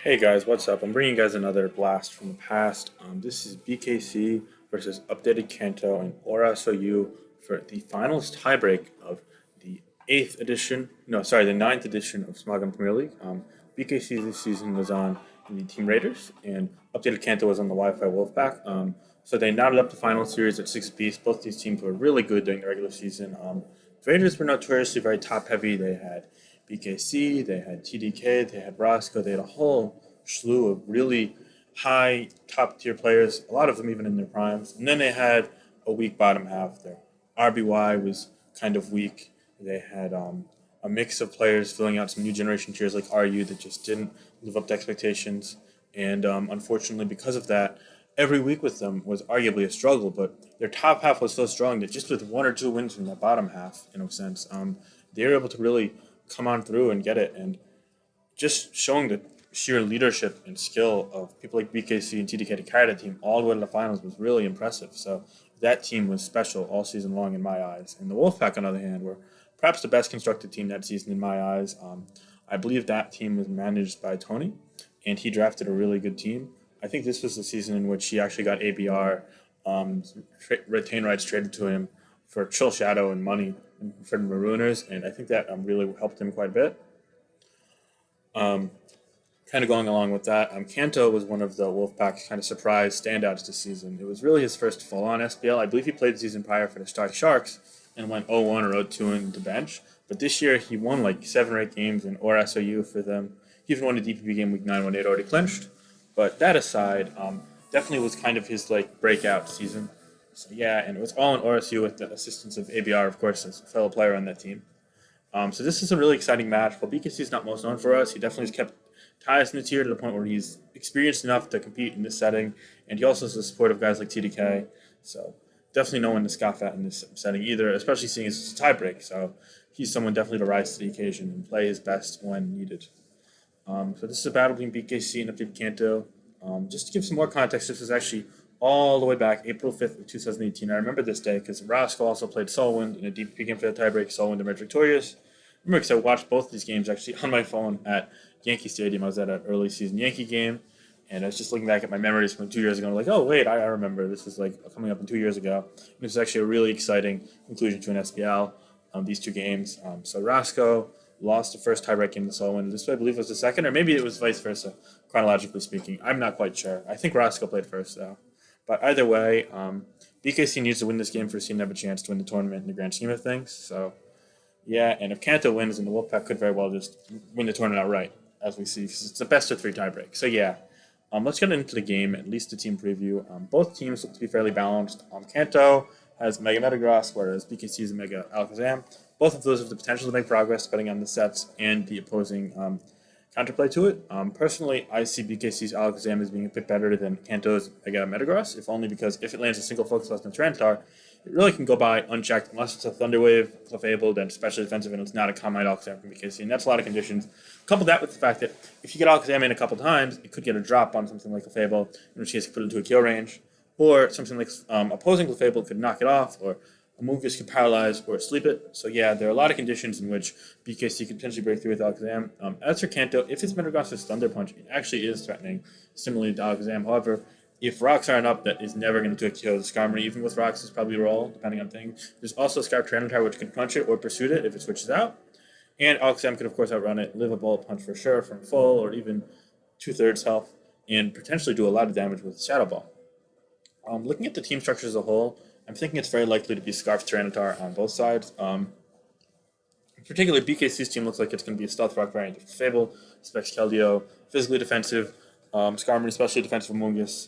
Hey guys, what's up? I'm bringing you guys another blast from the past. This is BKC versus Updated Kanto and ORAS for the finals tiebreak of the the ninth edition of Smagan Premier League. BKC this season was on the Team Raiders, and Updated Kanto was on the Wi-Fi Wolfpack. So they knotted up the final series at six apiece. Both these teams were really good during the regular season. The Raiders were notoriously very top heavy. They had BKC, they had TDK, they had Roscoe, they had a whole slew of really high top tier players, a lot of them even in their primes. And then they had a weak bottom half. Their RBY was kind of weak. They had a mix of players filling out some new generation tiers like RU that just didn't live up to expectations. And unfortunately, because of that, every week with them was arguably a struggle. But their top half was so strong that just with one or two wins from that bottom half, in a sense, they were able to really come on through and get it. And just showing the sheer leadership and skill of people like BKC and TDK to carry the team all the way to the finals was really impressive. So that team was special all season long in my eyes. And the Wolfpack, on the other hand, were perhaps the best constructed team that season in my eyes. I believe that team was managed by Tony, and he drafted a really good team. I think this was the season in which he actually got ABR retain rights traded to him for Chill Shadow and money for the Marooners, and I think that really helped him quite a bit. Um, Kind of going along with that, Kanto was one of the Wolfpack's kind of surprise standouts this season. It was really his first full-on SPL. I believe he played the season prior for the Stark Sharks and went 0-1 or 0-2 in the bench. But this year he won like 7 or 8 games in ORAS for them. He even won a DPP game week 9 when they'd already clinched. But that aside, definitely was kind of his like breakout season. So yeah, and it was all in ORSU with the assistance of ABR, of course, as a fellow player on that team. So this is a really exciting match. While BKC is not most known for us, he definitely has kept ties in the tier to the point where he's experienced enough to compete in this setting, and he also has the support of guys like TDK. So definitely no one to scoff at in this setting either, especially seeing it's a tiebreak. So he's someone definitely to rise to the occasion and play his best when needed. So this is a battle between BKC and Updated Kanto. Just to give some more context, this was actually all the way back April 5th of 2018. I remember this day because Roscoe also played Solwind in a DPP game for the tiebreak. Solwind emerged victorious. I remember because I watched both these games actually on my phone at Yankee Stadium. I was at an early season Yankee game, and I was just looking back at my memories from 2 years ago. And I'm like, oh wait, I remember this was like coming up in 2 years ago. And this was actually a really exciting conclusion to an SPL. These two games. So Roscoe lost the first tiebreak game to Solomon. This I believe was the second, or maybe it was vice versa, chronologically speaking. I'm not quite sure. I think Roscoe played first though. But either way, BKC needs to win this game for his team to have a chance to win the tournament in the grand scheme of things. So yeah, and if Kanto wins, then the Wolfpack could very well just win the tournament outright, as we see, because it's a best of three tiebreak. So yeah, let's get into the game, at least the team preview. Both teams look to be fairly balanced. Kanto has Mega Metagross, whereas BKC is Mega Alakazam. Both of those have the potential to make progress depending on the sets and the opposing counterplay to it. Personally, I see BKC's Alakazam as being a bit better than Kanto's Mega Metagross, if only because if it lands a single focus less than Tyranitar, it really can go by unchecked unless it's a Thunder Wave, Clefable, then especially defensive, and it's not a Combine Alakazam from BKC, and that's a lot of conditions. Couple that with the fact that if you get Alakazam in a couple times, it could get a drop on something like Clefable, in which case you put it into a kill range, or something like opposing Clefable could knock it off, or a Moongus could paralyze or sleep it. So yeah, there are a lot of conditions in which BKC could potentially break through with Alakazam. As for Kanto, if it's Metagross's Thunder Punch, it actually is threatening, similarly to Alakazam. However, if rocks aren't up, that is never going to kill the Skarmory. Even with rocks, it's probably roll, depending on things. There's also Scarf Tyranitar, which can punch it or pursue it if it switches out. And Alakazam could, of course, outrun it, live a bullet punch for sure from full or even two-thirds health, and potentially do a lot of damage with Shadow Ball. Looking at the team structure as a whole, I'm thinking it's very likely to be Scarf Tyranitar on both sides. Particularly, BKC's team looks like it's going to be a Stealth Rock variant of Fable, Specs Keldeo, physically defensive, Skarmory, especially defensive Mungus,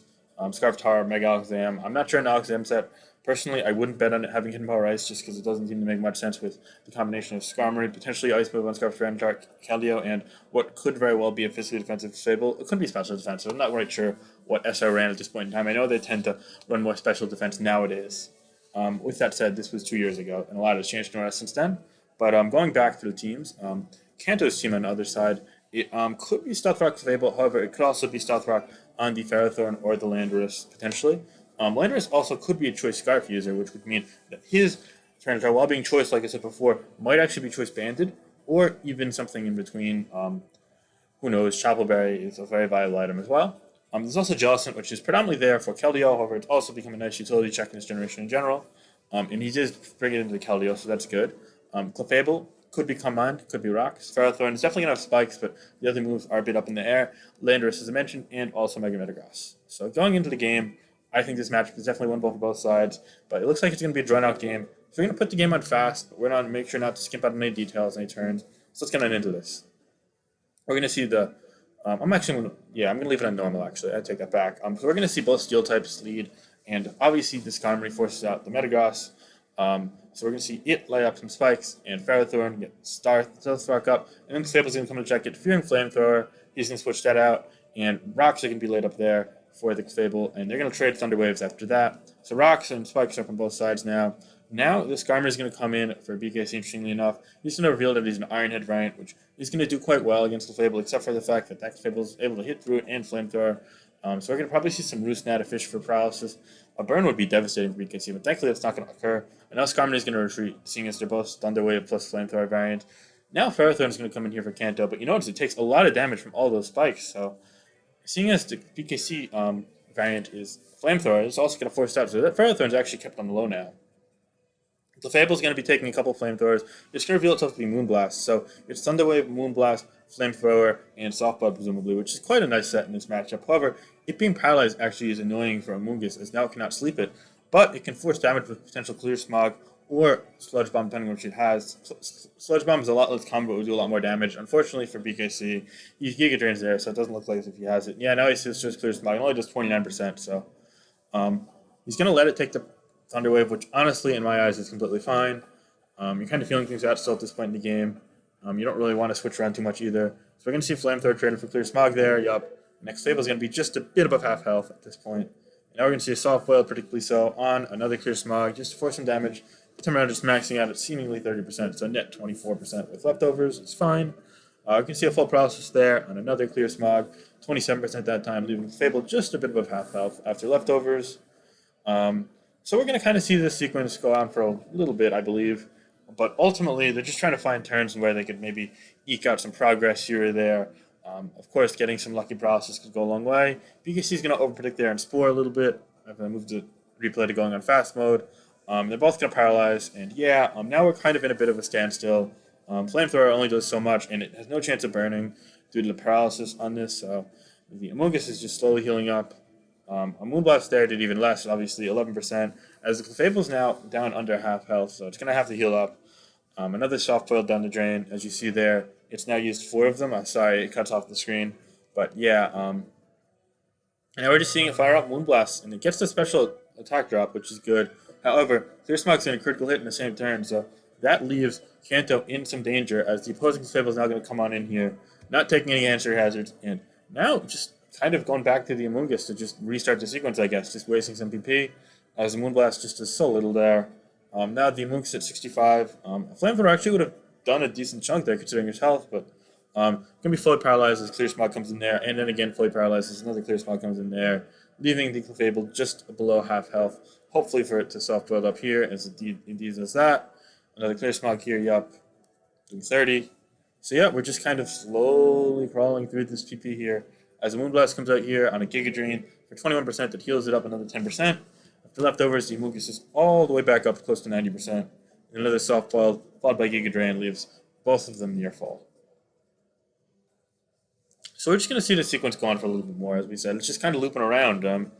Scarf Tar, Mega Alakazam. I'm not sure in the Alakazam set. Personally, I wouldn't bet on it having Hidden Power Ice just because it doesn't seem to make much sense with the combination of Skarmory, potentially Ice Move on Scarf Tyranitar, Keldeo, and what could very well be a physically defensive Fable. It could be special defensive. I'm not quite sure what SR ran at this point in time. I know they tend to run more special defense nowadays. With that said, this was 2 years ago, and a lot has changed in since then. But going back to the teams, Kanto's team on the other side, it could be Stealth Rock Fable. However, it could also be Stealth Rock on the Ferrothorn or the Landorus, potentially. Landorus also could be a choice Scarf user, which would mean that his Tyranitar, while being choice, like I said before, might actually be choice banded, or even something in between. who knows, Chapelberry is a very viable item as well. There's also Jellicent, which is predominantly there for Keldeo, however, it's also become a nice utility check in this generation in general. And he did bring it into the Keldeo, so that's good. Clefable could be Command, could be Rocks. Ferrothorn is definitely going to have spikes, but the other moves are a bit up in the air. Landorus, as I mentioned, and also Mega Metagross. So going into the game, I think this matchup is definitely winnable for both sides, but it looks like it's going to be a drawn-out game. So we're going to put the game on fast, but we're going to make sure not to skip out on any details, any turns. So let's get on into this. We're going to see the... I'm going to leave it on normal, actually. I take that back. So we're going to see both Steel types lead, and obviously this Skarmory forces out the Metagross. So we're going to see it lay up some spikes, and Ferrothorn get Stealth Rock up, and then Clefable's going to come to check it. Fearing Flamethrower, he's going to switch that out, and Rocks are going to be laid up there for the Clefable, and they're going to trade Thunder Waves after that. So Rocks and spikes are up on both sides now. Now the Skarmory is going to come in for BKC, interestingly enough. He's going to reveal that he's an Iron Head variant, which he's going to do quite well against Clefable, except for the fact that Clefable is able to hit through it and Flamethrower. So we're going to probably see some Roost Gnat, a Fish for Paralysis. A burn would be devastating for BKC, but thankfully that's not going to occur. And now Skarmory is going to retreat, seeing as they're both Thunder Wave plus Flamethrower variant. Now Ferrothorn is going to come in here for Kanto, but you notice it takes a lot of damage from all those spikes. So seeing as the BKC variant is Flamethrower, it's also going to force out. So that Ferrothorn is actually kept on the low now. Clefable is going to be taking a couple Flamethrowers. It's going to reveal itself to be Moonblast. So it's Thunder Wave, Moonblast, Flamethrower, and Softball, presumably, which is quite a nice set in this matchup. However, it being paralyzed actually is annoying for Amoonguss, as now it cannot sleep it, but it can force damage with potential Clear Smog or Sludge Bomb, depending on which it has. Sludge Bomb is a lot less common, but will do a lot more damage. Unfortunately for BKC, he's Giga Drains there, so it doesn't look like as if he has it. Yeah, now he says just Clear Smog. It only does 29%, so he's going to let it take the Thunder Wave, which honestly, in my eyes, is completely fine. You're kind of feeling things out still at this point in the game. You don't really want to switch around too much either. So we're going to see Flamethrower trading for Clear Smog there. Yup. Next Fable is going to be just a bit above half health at this point. And now we're going to see a Soft Foil, particularly so, on another Clear Smog, just to force some damage. This time around, just maxing out at seemingly 30%, so net 24% with leftovers. It's fine. You can see a full process there on another Clear Smog, 27% that time, leaving Fable just a bit above half health after leftovers. So we're going to kind of see this sequence go on for a little bit, I believe. But ultimately, they're just trying to find turns where they could maybe eke out some progress here or there. Of course, getting some lucky process could go a long way. BKC is going to overpredict there and Spore a little bit. I've moved the replay to going on fast mode. They're both going to paralyze. And yeah, now we're kind of in a bit of a standstill. Flamethrower only does so much, and it has no chance of burning due to the paralysis on this. So the Amoonguss is just slowly healing up. A Moonblast there did even less, obviously 11%, as the Clefable's now down under half health, so it's going to have to heal up. Another Soft Foil down the drain, as you see there. It's now used 4 of them. Sorry, it cuts off the screen. But yeah, and now we're just seeing it fire up Moonblast, and it gets the special attack drop, which is good. However, Clear Smog's in a critical hit in the same turn, so that leaves Kanto in some danger, as the opposing Clefable is now going to come on in here, not taking any answer hazards, and now just kind of going back to the Amoonguss to just restart the sequence, I guess, just wasting some PP, as the Moonblast just does so little there. Now the Amoonguss at 65. Flamethrower actually would have done a decent chunk there, considering his health, but going to be fully paralyzed as Clear Smog comes in there, and then again fully paralyzed as another Clear Smog comes in there, leaving the Clefable just below half health, hopefully for it to soft-boil up here, as it indeed does that. Another Clear Smog here, yup, doing 30. So yeah, we're just kind of slowly crawling through this PP here, as the Moonblast comes out here on a Giga Drain for 21% that heals it up another 10%. After leftovers, the Amoonguss is all the way back up close to 90%. And another Soft Foil, followed by Giga Drain, leaves both of them near full. So we're just going to see the sequence go on for a little bit more, as we said. It's just kind of looping around. And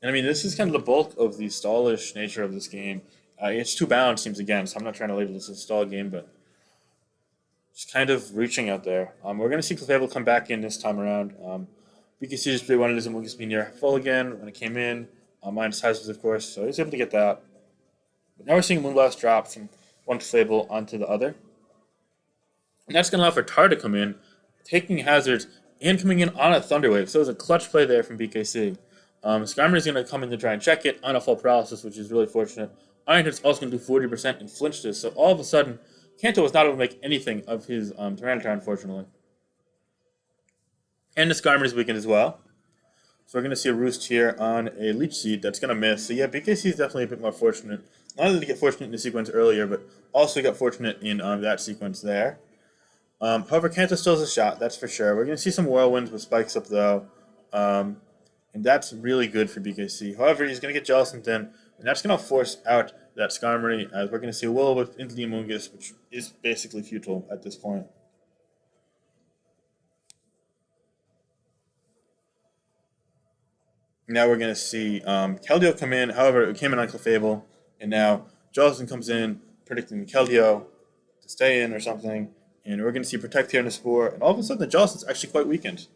I mean, this is kind of the bulk of the stallish nature of this game. It's 2 balanced teams again, so I'm not trying to label this as a stall game, but just kind of reaching out there. We're going to see Clefable come back in this time around. BKC just really wanted his Amoonguss to be near full again when it came in, minus hazards, of course, so he's able to get that. But now we're seeing Moonblast drop from one Clefable onto the other. And that's going to allow for Tar to come in, taking hazards and coming in on a Thunder Wave. So it was a clutch play there from BKC. Skarmory is going to come in to try and check it on a full paralysis, which is really fortunate. Iron Head's also going to do 40% and flinched this, so all of a sudden, Kanto was not able to make anything of his Tyranitar, unfortunately. And the Skarmory's weakened as well. So we're going to see a Roost here on a Leech Seed that's going to miss. So yeah, BKC is definitely a bit more fortunate. Not only did he get fortunate in the sequence earlier, but also got fortunate in that sequence there. However, Kanto still has a shot, that's for sure. We're going to see some whirlwinds with spikes up, though. Um, and that's really good for BKC. However, he's going to get Jellicent in, and that's going to force out that Skarmory, as we're going to see a Will-O-Wisp into the Amoonguss, which is basically futile at this point. Now we're going to see Keldeo come in. However, it came in on Clefable, and now Jellicent comes in, predicting Keldeo to stay in or something. And we're going to see Protect here in the Spore, and all of a sudden the Jellicent's actually quite weakened.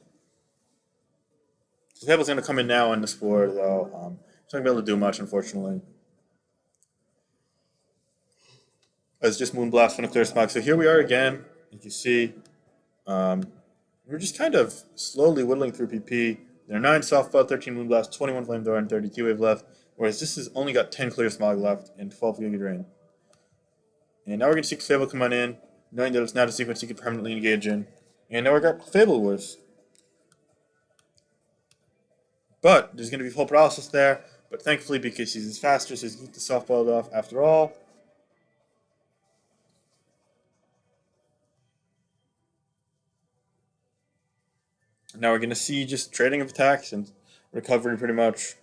Clefable's going to come in now on the Spore, though. He's not going to be able to do much, unfortunately. It's just Moonblast from a Clear Smog. So here we are again. As you see, we're just kind of slowly whittling through PP. There are 9 Softball, 13 Moonblast, 21 Flamethrower, and 32 Wave left. Whereas this has only got 10 Clear Smog left and 12 Giga Drain. And now we're going to see Clefable come on in, knowing that it's not a sequence he can permanently engage in. And now we've got Clefable Wars. But there's going to be full paralysis there. But thankfully, BKC is faster, so he's going to get the Softballed off after all. Now we're going to see just trading of attacks and recovery pretty much.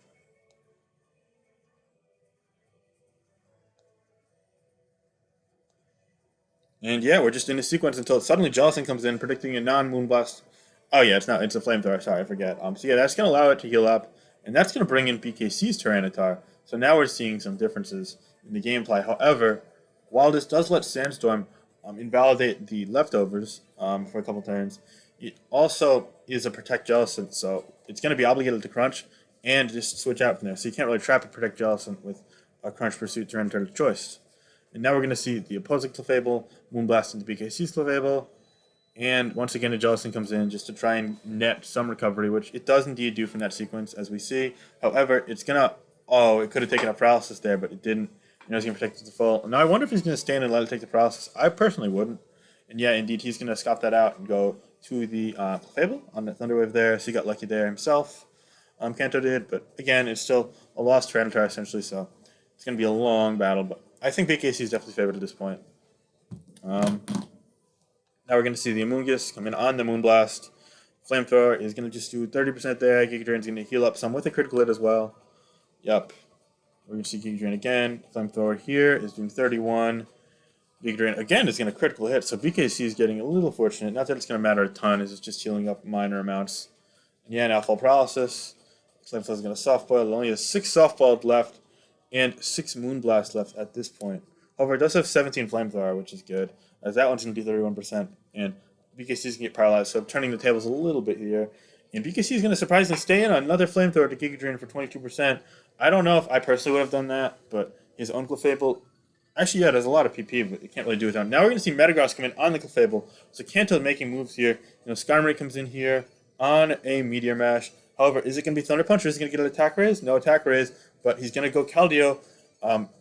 And yeah, we're just in a sequence until suddenly Jellicent comes in, predicting a non-Moonblast. Oh yeah, it's not. It's a Flamethrower. Sorry, I forget. So yeah, that's going to allow it to heal up, and that's going to bring in BKC's Tyranitar. So now we're seeing some differences in the gameplay. However, while this does let Sandstorm invalidate the leftovers for a couple turns, it also is a Protect Jellicent, so it's going to be obligated to Crunch and just switch out from there. So you can't really trap a Protect Jellicent with a Crunch Pursuit Tyranitar choice. And now we're going to see the opposing Clefable Moonblast into BKC's Clefable. And once again, a Jellicent comes in just to try and net some recovery, which it does indeed do from that sequence, as we see. However, it's going to... Oh, it could have taken a paralysis there, but it didn't. You know, it's going to protect it to full. Now, I wonder if he's going to stand and let it take the paralysis. I personally wouldn't. And yeah, indeed, he's going to scoff that out and go to the Clefable on the Thunderwave there. So he got lucky there himself. Kanto did, but again, it's still a lost Tyranitar, essentially, so it's going to be a long battle, but I think BKC is definitely favored at this point. Now we're going to see the Amoonguss come in on the Moonblast. Flamethrower is going to just do 30% there. Giga Drain is going to heal up some with a critical hit as well. Yep. We're going to see Giga Drain again. Flamethrower here is doing 31. Giga Drain again is going to critical hit, so BKC is getting a little fortunate. Not that it's going to matter a ton, it's just healing up minor amounts. And yeah, now full paralysis. Flamethrower is going to softball. It only has 6 softballs left and 6 Moonblast left at this point. However, it does have 17 Flamethrower, which is good, as that one's going to do 31%, and BKC is going to get paralyzed, so I'm turning the tables a little bit here. And BKC is going to surprisingly stay in on another Flamethrower to Giga Drain for 22%. I don't know if I personally would have done that, but his own Clefable... Actually, yeah, there's a lot of PP, but it can't really do it now. Now we're going to see Metagross come in on the Clefable, so Kanto making moves here. You know, Skarmory comes in here on a Meteor Mash. However, is it going to be Thunder Punch, or is he going to get an Attack Raise? No Attack Raise, but he's going to go Keldeo,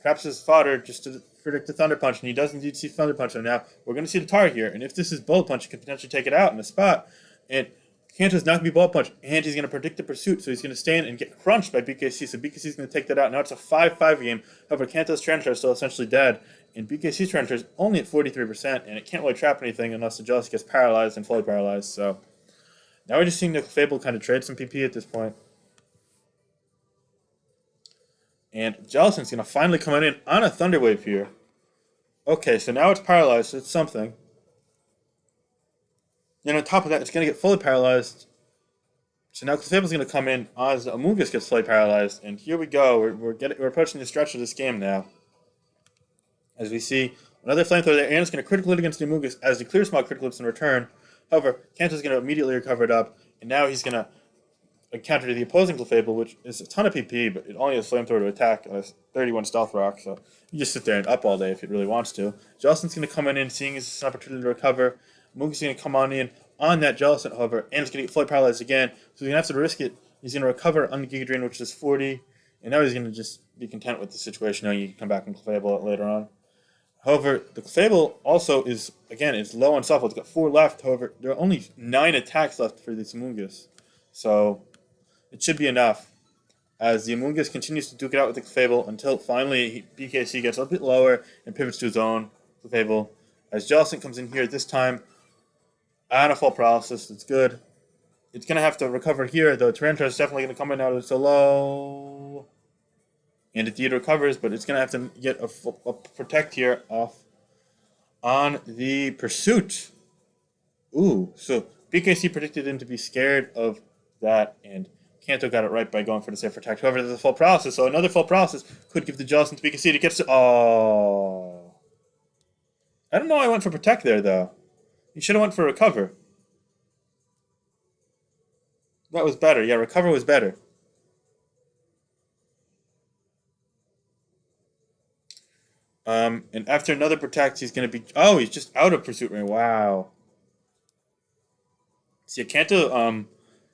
perhaps his fodder, just to predict the Thunder Punch, and he does indeed see Thunder Punch. So now we're going to see the Tar here, and if this is Bullet Punch, he could potentially take it out in the spot. And Kanto's not going to be Bullet Punch, and he's going to predict the pursuit, so he's going to stand and get crunched by BKC, so BKC is going to take that out. Now it's a 5-5 game. However, Kanto's Tyranitar is still essentially dead, and BKC's Tyranitar is only at 43%, and it can't really trap anything unless the Jellicent gets paralyzed and fully paralyzed. So now we're just seeing the Fable kind of trade some PP at this point. And Jellicent's going to finally come in on a Thunder Wave here. Okay, so now it's paralyzed, so it's something. Then on top of that, it's going to get fully paralyzed. So now Clefable's going to come in as the Amoonguss gets fully paralyzed. And here we go. We're approaching the stretch of this game now. As we see, another Flamethrower there, and it's going to critical hit against the Amoonguss as the Clear Smog critical hits in return. However, Kanto's going to immediately recover it up. And now he's going to encounter the opposing Clefable, which is a ton of PP, but it only has Flamethrower to attack and has 31 Stealth Rock. So you just sit there and up all day if it really wants to. Jellicent's going to come in, seeing this as an opportunity to recover. Amoonguss is going to come on in on that Jellicent, however, and it's going to get fully paralyzed again. So he's going to have to risk it. He's going to recover on the Giga Drain, which is 40. And now he's going to just be content with the situation, knowing you can come back and Clefable later on. However, the Clefable also is, again, it's low on softball. It's got 4 left. However, there are only 9 attacks left for this Amoonguss. So it should be enough, as the Amoonguss continues to duke it out with the Clefable until finally BKC gets a bit lower and pivots to his own Clefable. As Jellicent comes in here this time, And a full paralysis. It's good. It's going to have to recover here, though. Tyranitar is definitely going to come in out of so low. And it indeed recovers, but it's going to have to get a protect here off on the pursuit. Ooh, so BKC predicted him to be scared of that, and Kanto got it right by going for the safe protect. However, there's a full paralysis, so another full paralysis could give the Jellicent to BKC to get to. Oh. I don't know why I went for protect there, though. You should have went for recover. That was better. Yeah, recover was better. And after another protect, he's going to be. Oh, he's just out of pursuit range. Wow. See, Kanto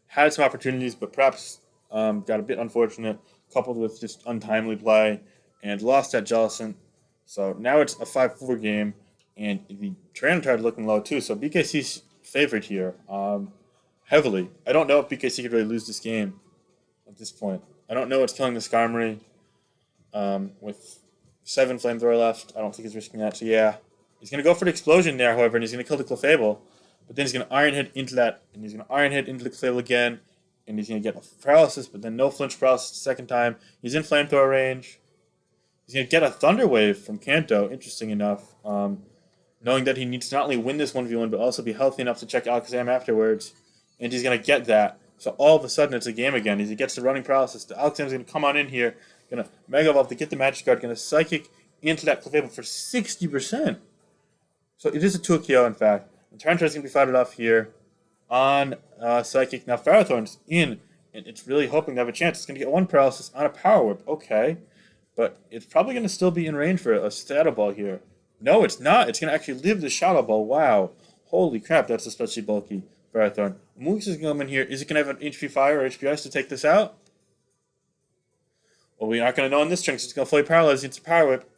had some opportunities, but perhaps got a bit unfortunate, coupled with just untimely play, and lost that Jellicent. So now it's a 5-4 game, and the Tyranitar looking low too. So BKC's favored here heavily. I don't know if BKC could really lose this game at this point. I don't know what's killing the Skarmory with 7 Flamethrower left. I don't think he's risking that. So yeah, he's going to go for the Explosion there, however, and he's going to kill the Clefable. But then he's going to Iron Head into that, and he's going to Iron Head into the Clefable again, and he's going to get a paralysis, but then no flinch paralysis the second time. He's in Flamethrower range. He's going to get a Thunder Wave from Kanto, interesting enough, knowing that he needs to not only win this 1v1, but also be healthy enough to check Alakazam afterwards, and he's going to get that. So all of a sudden, it's a game again. As he gets the running paralysis, the Alakazam's going to come on in here, going to Mega Evolve to get the Magic Guard, going to Psychic into that Clefable for 60%. So it is a 2-KO, in fact. And Tyranitar is going to be fighted off here on Psychic. Now Ferrothorn's in, and it's really hoping to have a chance. It's going to get 1 paralysis on a Power Whip. Okay. But it's probably going to still be in range for a Shadow Ball here. No, it's not. It's going to actually live the Shadow Ball. Wow. Holy crap, that's especially bulky. Ferrothorn. Moose is going to come in here. Is it going to have an HP Fire or HP Ice to take this out? Well, we're not going to know in this turn because it's going to fully paralyze. It's a Power Whip.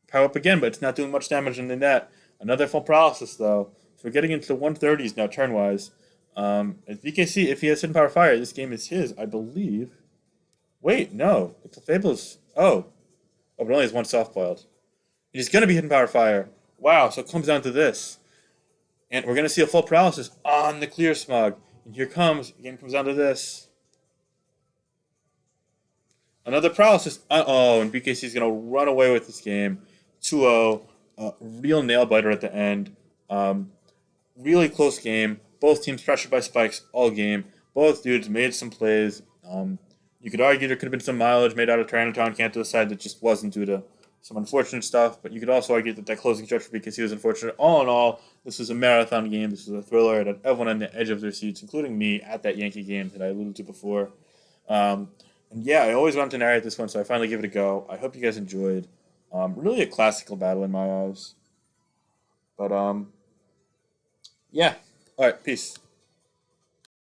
Power Whip again, but it's not doing much damage in the net. Another full paralysis, though. So we're getting into the 130s now, turn-wise. As BKC, if he has Hidden Power Fire, this game is his, I believe. Wait, no. The Clefable's... Oh, but only has 1 soft-boiled. He's going to be Hidden Power Fire. Wow, so it comes down to this. And we're going to see a full paralysis on the Clear Smog. And here comes, the game comes down to this. Another paralysis. Uh-oh, and BKC is going to run away with this game. 2-0. Real nail-biter at the end. Really close game. Both teams pressured by spikes all game. Both dudes made some plays. You could argue there could have been some mileage made out of Tyranitar and Kanto's side that just wasn't due to some unfortunate stuff, but you could also argue that closing stretch for BKC was unfortunate. All in all, this was a marathon game. This was a thriller. It had everyone on the edge of their seats, including me at that Yankee game that I alluded to before. And yeah, I always wanted to narrate this one, so I finally give it a go. I hope you guys enjoyed. Really a classical battle in my eyes. But yeah. All right, peace.